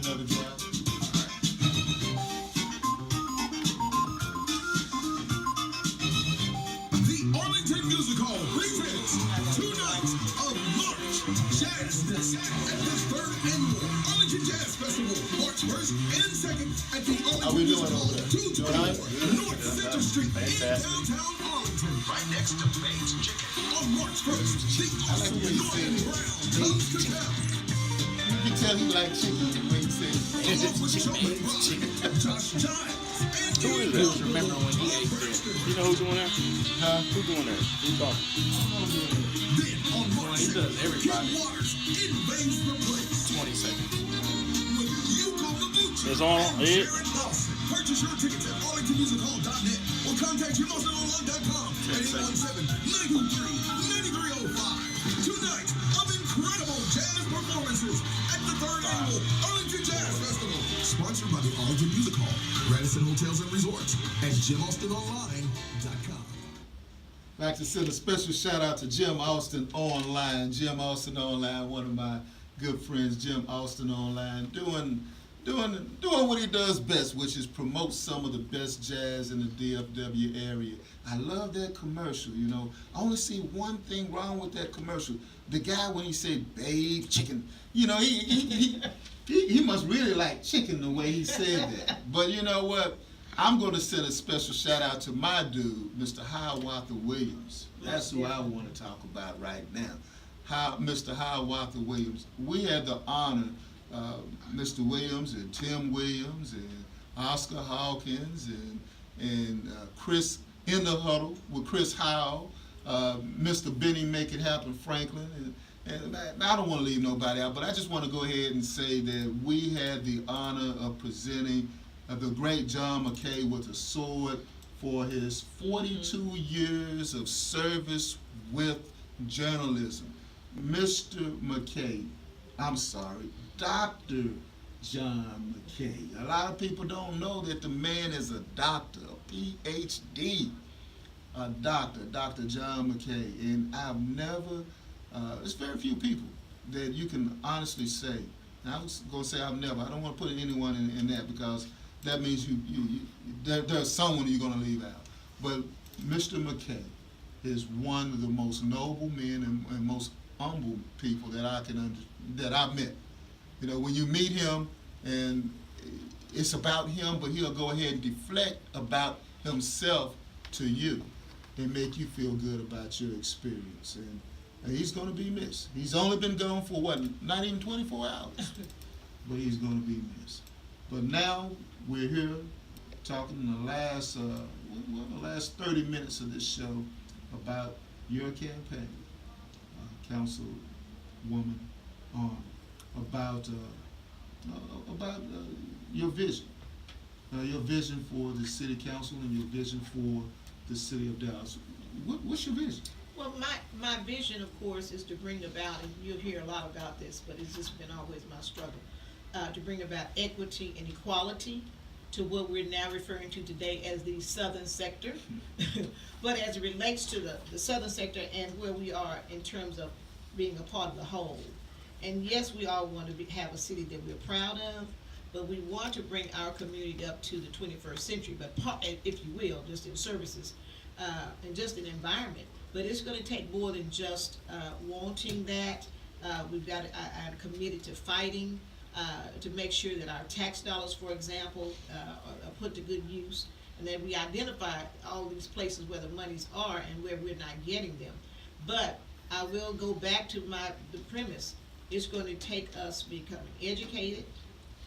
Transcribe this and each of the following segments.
another jam. The Arlington Music Hall presents 2 nights of March Jazz Fest at the 3rd Annual Arlington Jazz Festival, March 1st and 2nd at the Arlington Music Hall, 224 North Center Street in downtown Arlington, right next to Bates Chicken. On March 1st, the awesome Norman Brown comes to town. You can tell he like chicken when he says Along with Showman Rob, Josh Giles, and Who is that? Remember when he ate there? You know who's doing that? huh? Who's doing that? Who's talking? Then on March He 2nd, does everybody. Kim Waters invades the place 20 seconds. with Yuko Labucci It's on and it. Jared Lawson. Purchase your tickets at arlingtonmusichall.net or contact jimosononline.com at 817-923-9305. 2 nights of incredible jazz performances at the 3rd Annual Arlington Jazz Festival. Sponsored by the Arlington Music Hall, Radisson Hotels and Resorts, and jimosononline.com. I'd like to send a special shout out to Jim Austin Online. Jim Austin Online, one of my good friends, Jim Austin Online, doing what he does best, which is promote some of the best jazz in the DFW area. I love that commercial, you know. I only see one thing wrong with that commercial. The guy, when he said "babe chicken," you know, he must really like chicken the way he said that. But you know what? I'm going to send a special shout out to my dude, Mr. Hiawatha Williams. That's who I want to talk about right now. Mr. Hiawatha Williams. We had the honor, Mr. Williams and Tim Williams and Oscar Hawkins and Chris in the huddle with Chris Howell, Mr. Benny Make It Happen Franklin, and I don't want to leave nobody out, but I just want to go ahead and say that we had the honor of presenting the great John McKay with a sword for his 42 years of service with journalism. Mr. McKay, I'm sorry, Dr. John McKay. A lot of people don't know that the man is a doctor, a PhD, a doctor, Dr. John McKay. And I've never, there's very few people that you can honestly say, and I was going to say I've never, I don't want to put anyone in that because that means there's someone you're going to leave out. But Mr. McKay is one of the most noble men and most humble people that I've met. You know, when you meet him and it's about him, but he'll go ahead and deflect about himself to you and make you feel good about your experience. And he's going to be missed. He's only been gone for what, not even 24 hours, but he's going to be missed. But now we're here talking in the last 30 minutes of this show about your campaign, Councilwoman Arnold, about your vision for the city council and your vision for the city of Dallas. What's your vision? Well, my vision, of course, is to bring about, and you'll hear a lot about this, but it's just been always my struggle, to bring about equity and equality to what we're now referring to today as the southern sector. But as it relates to the southern sector and where we are in terms of being a part of the whole. And yes, we all want to have a city that we're proud of, but we want to bring our community up to the 21st century, but if you will, just in services and just an environment. But it's going to take more than just wanting that. I'm committed to fighting to make sure that our tax dollars, for example, are put to good use, and that we identify all these places where the monies are and where we're not getting them. But I will go back to the premise. It's going to take us becoming educated,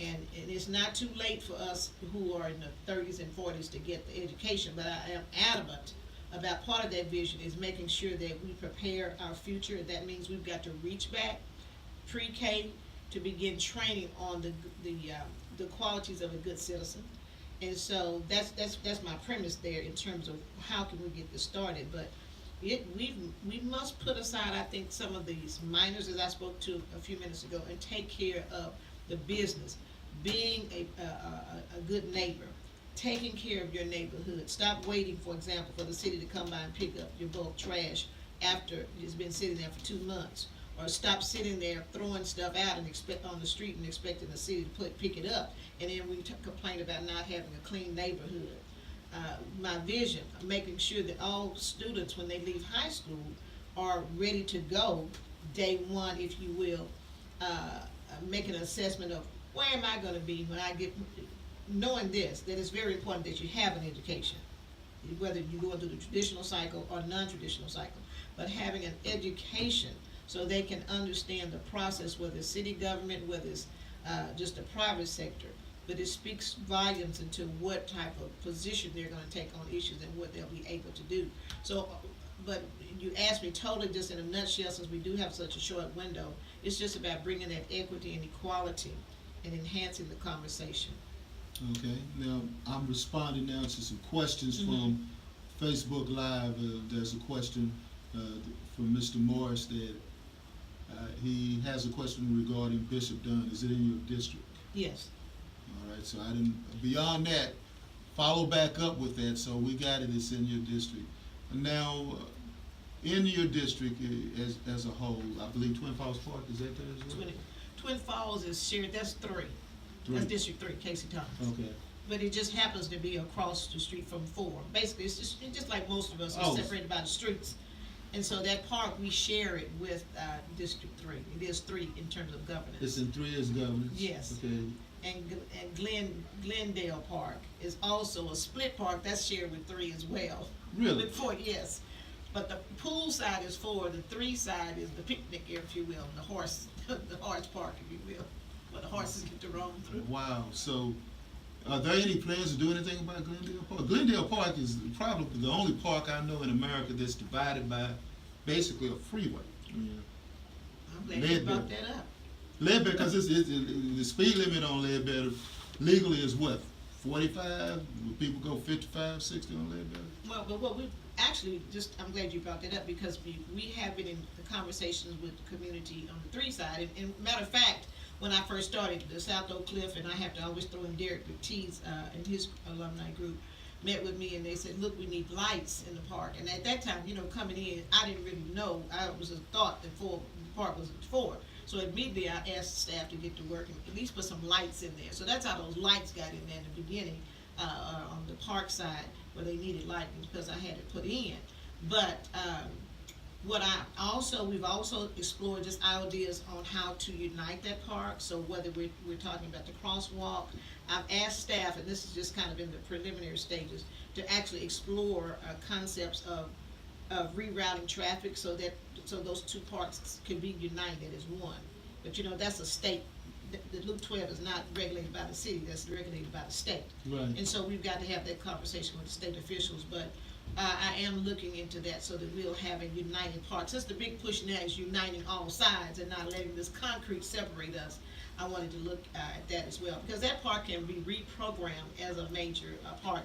and it's not too late for us who are in the 30s and 40s to get the education, but I am adamant about part of that vision is making sure that we prepare our future. That means we've got to reach back pre-K to begin training on the qualities of a good citizen. And so that's my premise there in terms of how can we get this started. But we must put aside, I think, some of these minors, as I spoke to a few minutes ago, and take care of the business, being a good neighbor, taking care of your neighborhood. Stop waiting, for example, for the city to come by and pick up your bulk trash after it's been sitting there for 2 months. or stop sitting there throwing stuff out and on the street and expecting the city to pick it up. And then we complain about not having a clean neighborhood. My vision of making sure that all students, when they leave high school, are ready to go day one, if you will, make an assessment of where am I gonna be when I get, knowing this, that it's very important that you have an education, whether you go into the traditional cycle or non-traditional cycle, but having an education so they can understand the process, whether it's city government, whether it's just the private sector. But it speaks volumes into what type of position they're gonna take on issues and what they'll be able to do. So, but you asked me totally just in a nutshell, since we do have such a short window, it's just about bringing that equity and equality and enhancing the conversation. Okay, now I'm responding now to some questions from Facebook Live. There's a question from Mr. Morris that he has a question regarding Bishop Dunn. Is it in your district? Yes. All right, so I didn't, beyond that, follow back up with that, so we got it, it's in your district. Now, in your district as a whole, I believe Twin Falls Park, is that there as well? Twin Falls is shared, that's three. That's District 3, Casey Thomas. Okay. But it just happens to be across the street from 4. Basically, it's just like most of us are separated by the streets. And so that park, we share it with District 3. It is 3 in terms of governance. It's in 3 as governance? Yes. Okay. And Glendale Park is also a split park, that's shared with 3 as well. Really? With 4, yes. But the pool side is 4, the 3 side is the picnic area, if you will, and the horse park, if you will, where the horses get to roam through. Wow, so are there any plans to do anything about Glendale Park? Glendale Park is probably the only park I know in America that's divided by basically a freeway. I'm glad you brought that up. Ledbetter, because the speed limit on Ledbetter legally is what, 45? Would people go 55, 60 on Ledbetter? Well, but what we actually I'm glad you brought that up, because we have been in the conversations with the community on the 3 side. And matter of fact, when I first started, the South Oak Cliff, and I have to always throw in Derek Ortiz and his alumni group, met with me and they said, look, we need lights in the park. And at that time, coming in, I didn't really know. I was a thought that the park was for. So immediately I asked staff to get to work and at least put some lights in there. So that's how those lights got in there in the beginning, on the park side where they needed lighting, because I had it put in. But we've also explored just ideas on how to unite that park. So whether we're talking about the crosswalk, I've asked staff, and this is just kind of in the preliminary stages, to actually explore concepts of rerouting traffic so those 2 parks could be united as one. But that's a state. The Loop 12 is not regulated by the city, that's regulated by the state. Right. And so we've got to have that conversation with the state officials, but I am looking into that so that we'll have a united park. Since the big push now is uniting all sides and not letting this concrete separate us, I wanted to look at that as well, because that park can be reprogrammed as a major park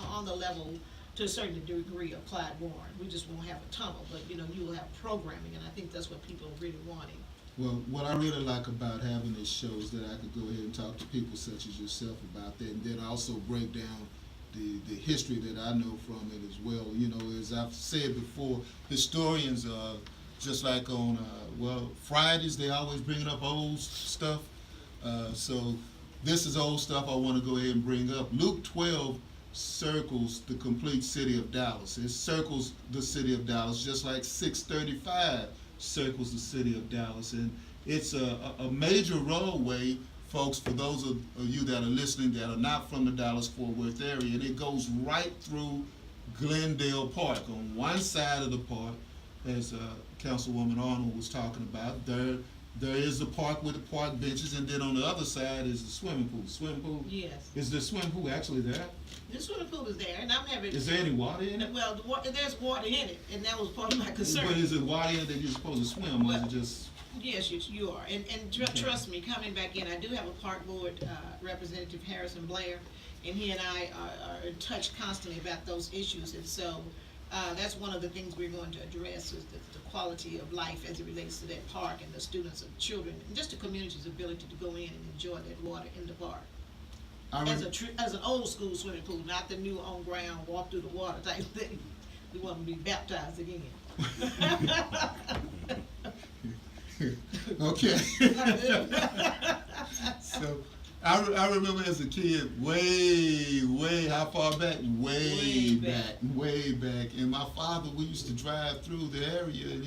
on the level to a certain degree of Clyde Warren. We just won't have a tunnel, but you will have programming, and I think that's what people are really wanting. Well, what I really like about having this show is that I could go ahead and talk to people such as yourself about that, and then also break down the history that I know from it as well. As I've said before, historians are just like on, Fridays, they always bringing up old stuff. So this is old stuff I want to go ahead and bring up. Luke 12 circles the complete city of Dallas. It circles the city of Dallas just like 635 circles the city of Dallas. And it's a major roadway, folks, for those of you that are listening that are not from the Dallas-Fort Worth area, and it goes right through Glendale Park. On one side of the park, as Councilwoman Arnold was talking about, there is the park with the park benches, and then on the other side is the swimming pool. Swimming pool? Yes. Is the swimming pool actually there? The swimming pool is there, and I'm having. Is there any water in it? Well, there's water in it, and that was part of my concern. But is it water in it that you're supposed to swim, or is it just? Yes, you are, and trust me, coming back in, I do have a park board representative, Harrison Blair, and he and I are in touch constantly about those issues, and so that's one of the things we're going to address is the quality of life as it relates to that park and the students and children, and just the community's ability to go in and enjoy that water in the park. As an old school swimming pool, not the new on ground walk through the water type thing. We want to be baptized again. Okay. So, I remember as a kid, way, how far back? Way back. And my father, we used to drive through the area,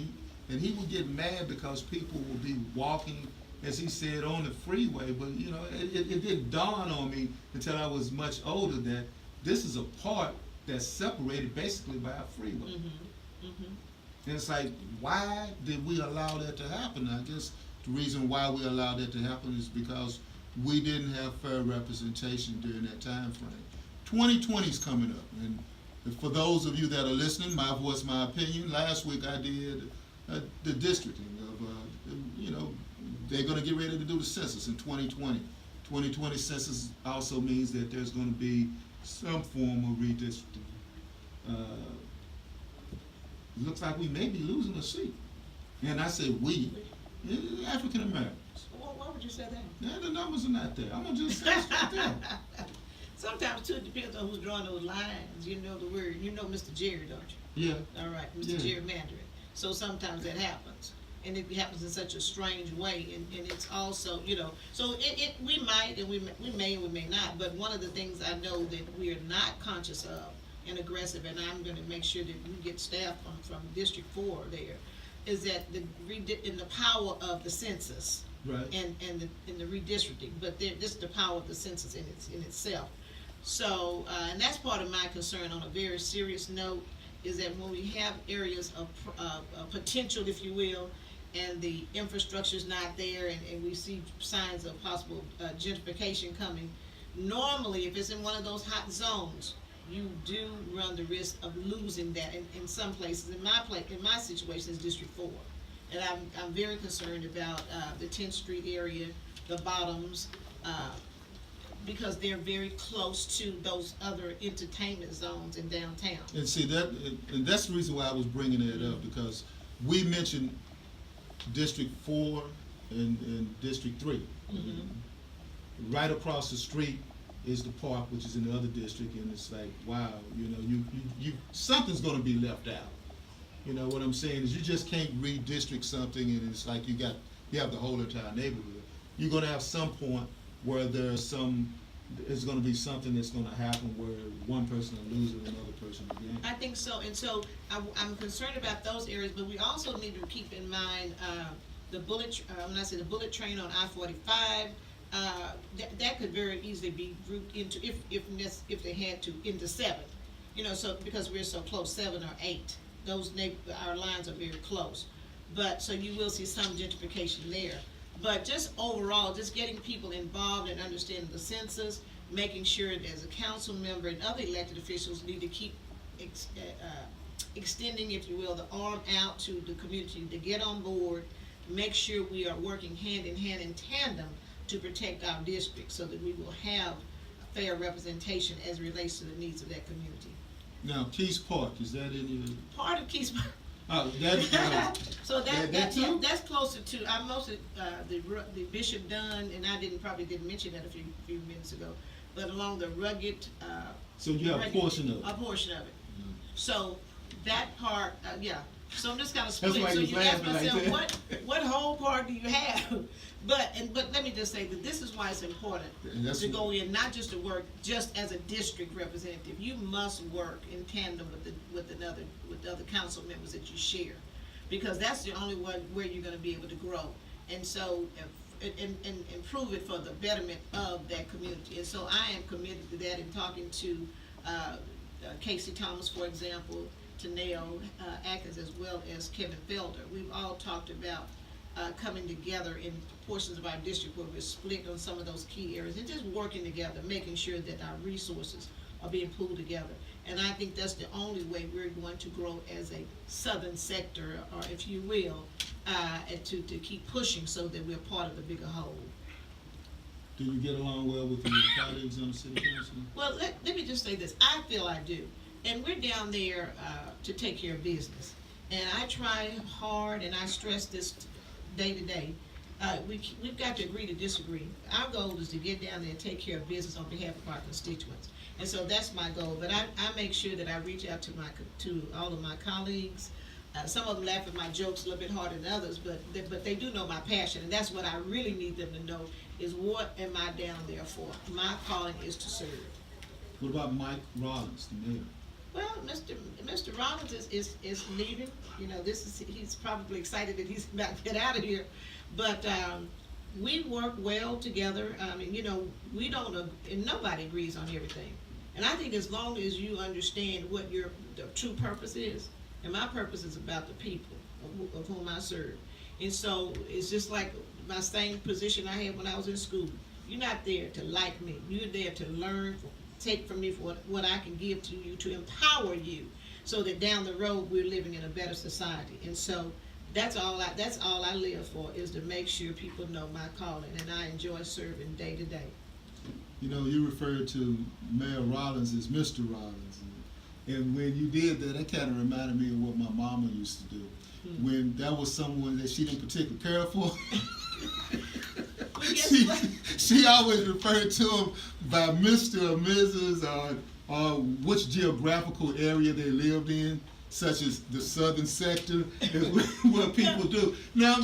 and he would get mad because people would be walking, as he said, on the freeway. But, you know, it didn't dawn on me until I was much older that this is a part that's separated basically by a freeway. And it's like, why did we allow that to happen? I guess the reason why we allowed that to happen is because we didn't have fair representation during that time frame. 2020 is coming up, and for those of you that are listening, my voice, my opinion. Last week I did the districting of, you know, they're going to get ready to do the census in 2020. 2020 census also means that there's going to be some form of redistricting. Looks like we may be losing a seat. And I say we, African Americans. Why would you say that? Yeah, the numbers are not there. I'm gonna just say it's not there. Sometimes too, it depends on who's drawing those lines. You know the word. You know Mr. Jerry, don't you? Yeah. All right, Mr. Jerry Mandarin. So sometimes that happens, and it happens in such a strange way, and it's also, you know, so we might and we may and we may not. But one of the things I know that we are not conscious of and aggressive, and I'm going to make sure that we get staff from District 4 there, is that in the power of the census. Right. And the redistricting, but this is the power of the census in itself. So, and that's part of my concern on a very serious note, is that when we have areas of potential, if you will, and the infrastructure is not there, and we see signs of possible gentrification coming, normally if it's in one of those hot zones, you do run the risk of losing that in some places. In my situation is District 4. And I'm very concerned about the 10th Street area, the Bottoms, because they're very close to those other entertainment zones in downtown. And see and that's the reason why I was bringing it up, because we mentioned District 4 and District 3. Right across the street is the park, which is in the other district, and it's like, wow, you know, you something's going to be left out. You know what I'm saying is you just can't redistrict something and it's like you have the whole entire neighborhood. You're going to have some point where there's going to be something that's going to happen where one person will lose and another person will gain. I think so, and so I'm concerned about those areas, but we also need to keep in mind when I say the bullet train on I-45. That could very easily be grouped into, if they had to, into 7. You know, so because we're so close, 7 or 8. Our lines are very close, but so you will see some gentrification there. But just overall, just getting people involved and understanding the census, making sure that as a council member and other elected officials need to keep extending, if you will, the arm out to the community to get on board, make sure we are working hand in hand in tandem to protect our district so that we will have fair representation as it relates to the needs of that community. Now, Keys Park, is that in your... Part of Keys Park. Oh, that's... So too? that's closer to, I mostly, the Bishop Dunn, and I probably didn't mention that a few minutes ago, but along the rugged... so you have a portion of it? A portion of it. So that part, yeah. So I'm just kind of splitting. That's why so you ask laughing like myself, that. what whole part do you have? But let me just say that this is why it's important to go in, not just to work just as a district representative. You must work in tandem with the other council members that you share, because that's the only one where you're going to be able to grow. And so, and improve it for the betterment of that community. And so I am committed to that, and talking to Casey Thomas, for example, to Nell Atkins, as well as Kevin Felder. We've all talked about coming together in portions of our district where we're split on some of those key areas and just working together, making sure that our resources are being pulled together. And I think that's the only way we're going to grow as a southern sector, or if you will, and to keep pushing so that we're part of the bigger whole. Do you get along well with your colleagues on the city council? Well, let me just say this. I feel I do. And we're down there to take care of business. And I try hard, and I stress this day to day. We've got to agree to disagree. Our goal is to get down there and take care of business on behalf of our constituents. And so that's my goal. But I make sure that I reach out to all of my colleagues, Some of them laugh at my jokes a little bit harder than others, but they do know my passion, and that's what I really need them to know, is what am I down there for? My calling is to serve. What about Mike Rollins, the mayor? Well, Mr. Rollins is leaving. You know, he's probably excited that he's about to get out of here. But we work well together. I mean, you know, we don't, and nobody agrees on everything. And I think as long as you understand what the true purpose is, and my purpose is about the people of whom I serve. And so it's just like my same position I had when I was in school. You're not there to like me. You're there to learn, take from me for what I can give to you, to empower you, so that down the road we're living in a better society. And so that's all I live for, is to make sure people know my calling, and I enjoy serving day to day. You know, you referred to Mayor Rollins as Mr. Rollins. And when you did that, it kind of reminded me of what my mama used to do. When that was someone that she didn't particularly care for. She always referred to him by Mr. or Mrs. or which geographical area they lived in, such as the southern sector, is what people do. Now,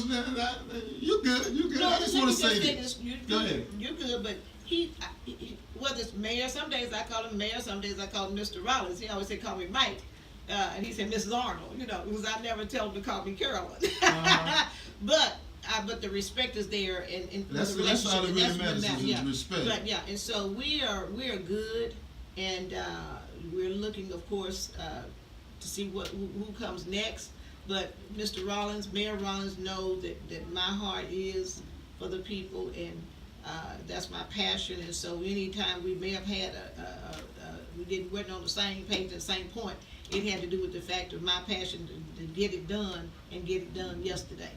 you good. No, I just want to say this. Go ahead. You're good, but he, whether it's mayor, some days I call him mayor, some days I call him Mr. Rollins. He always say, call me Mike. And he said, Mrs. Arnold, you know, because I never tell him to call me Carolyn. But the respect is there, and That's the all that really that's matters, what is respect. But yeah, and so we are good, and we're looking, of course, to see who comes next. But Mr. Rollins, Mayor Rollins, knows that my heart is for the people, and that's my passion. And so anytime we may have had we weren't on the same page at the same point, it had to do with the fact of my passion to get it done, and get it done yesterday.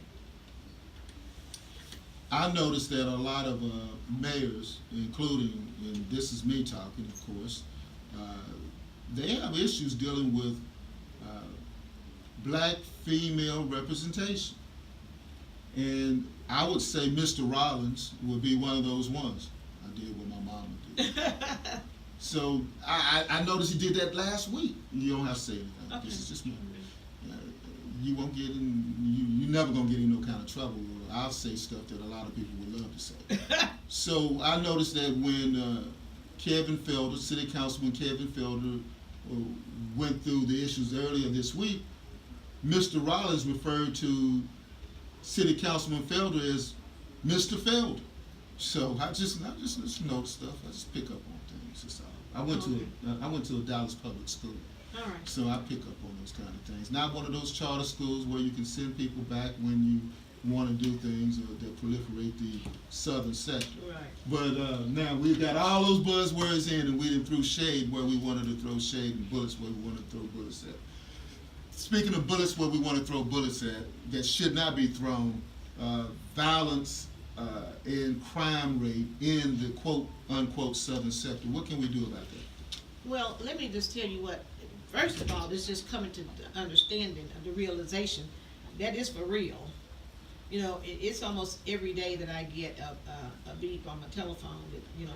I noticed that a lot of mayors, including, and this is me talking, of course, they have issues dealing with black female representation. And I would say Mr. Rollins would be one of those ones. I did what my mama did. So I noticed he did that last week. You don't have to say anything. Okay. This is just me. You won't get in. You're never gonna get in no kind of trouble. I'll say stuff that a lot of people would love to say. So I noticed that when Kevin Felder, City Councilman Kevin Felder, went through the issues earlier this week, Mr. Rollins referred to City Councilman Felder as Mr. Felder. So I just notice stuff. I just pick up on things. That's all. I went to a Dallas public school. All right. So I pick up on those kind of things. Not one of those charter schools where you can send people back when you want to do things or that proliferate the southern sector. Right. But now we've got all those buzzwords in, and we didn't throw shade where we wanted to throw shade, and bullets where we wanted to throw bullets at. Speaking of bullets where we want to throw bullets at, that should not be thrown, violence and crime rate in the quote-unquote southern sector. What can we do about that? Well, let me just tell you what. First of all, this just coming to the understanding of the realization that is for real. You know, it's almost every day that I get a beep on my telephone that, you know,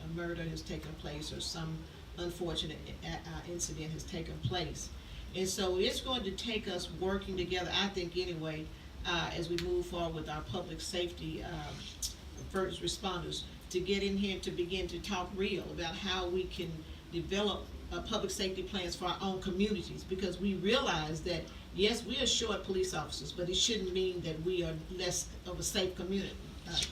a murder has taken place or some unfortunate incident has taken place. And so it's going to take us working together, I think anyway, as we move forward with our public safety first responders, to get in here to begin to talk real about how we can develop public safety plans for our own communities, because we realize that, yes, we are short police officers, but it shouldn't mean that we are less of a safe community,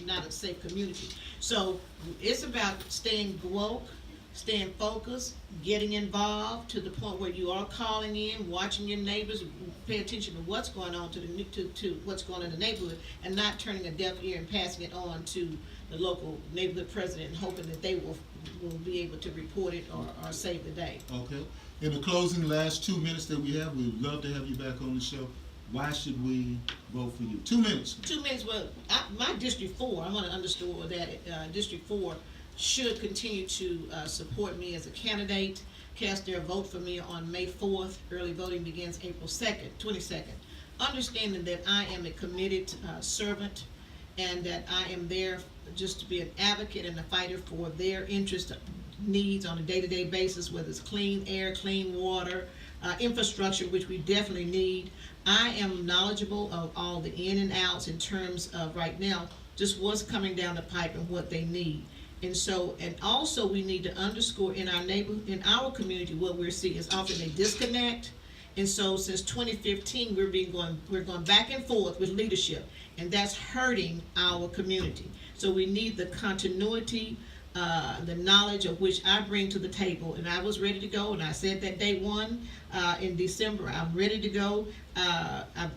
not a safe community. So it's about staying woke, staying focused, getting involved to the point where you are calling in, watching your neighbors, pay attention to what's going on to what's going on in the neighborhood, and not turning a deaf ear and passing it on to the local neighborhood president and hoping that they will be able to report it or save the day. Okay. In the closing last 2 minutes that we have, we'd love to have you back on the show. Why should we vote for you? 2 minutes. 2 minutes. Well, my District 4, I want to underscore that District 4 should continue to support me as a candidate, cast their vote for me on May 4th. Early voting begins April 22nd. Understanding that I am a committed servant, and that I am there just to be an advocate and a fighter for their interest needs on a day-to-day basis, whether it's clean air, clean water, infrastructure, which we definitely need. I am knowledgeable of all the in and outs in terms of right now, just what's coming down the pipe and what they need. And so, and also we need to underscore in our community, what we're seeing is often a disconnect. And so since 2015, we're going back and forth with leadership, and that's hurting our community. So we need the continuity, the knowledge of which I bring to the table, and I was ready to go, and I said that day one in December, I'm ready to go. I've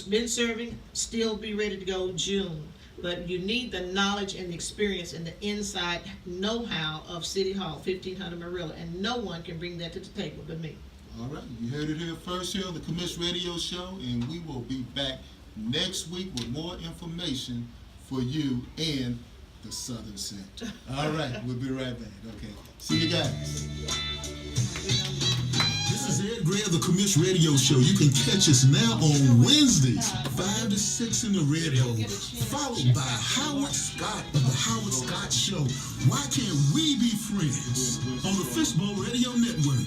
been serving, still be ready to go June. But you need the knowledge and the experience and the inside know-how of City Hall, 1500 Marilla, and no one can bring that to the table but me. All right, you heard it here first here on the Commission Radio Show, and we will be back next week with more information for you and the Southern Center. All right, we'll be right back. Okay, see you guys. This is Ed Gray of the Commish Radio Show. You can catch us now on Wednesdays, 5 to 6 in the radio, followed by Howard Scott of the Howard Scott Show. Why can't we be friends? On the Fishbowl Radio Network.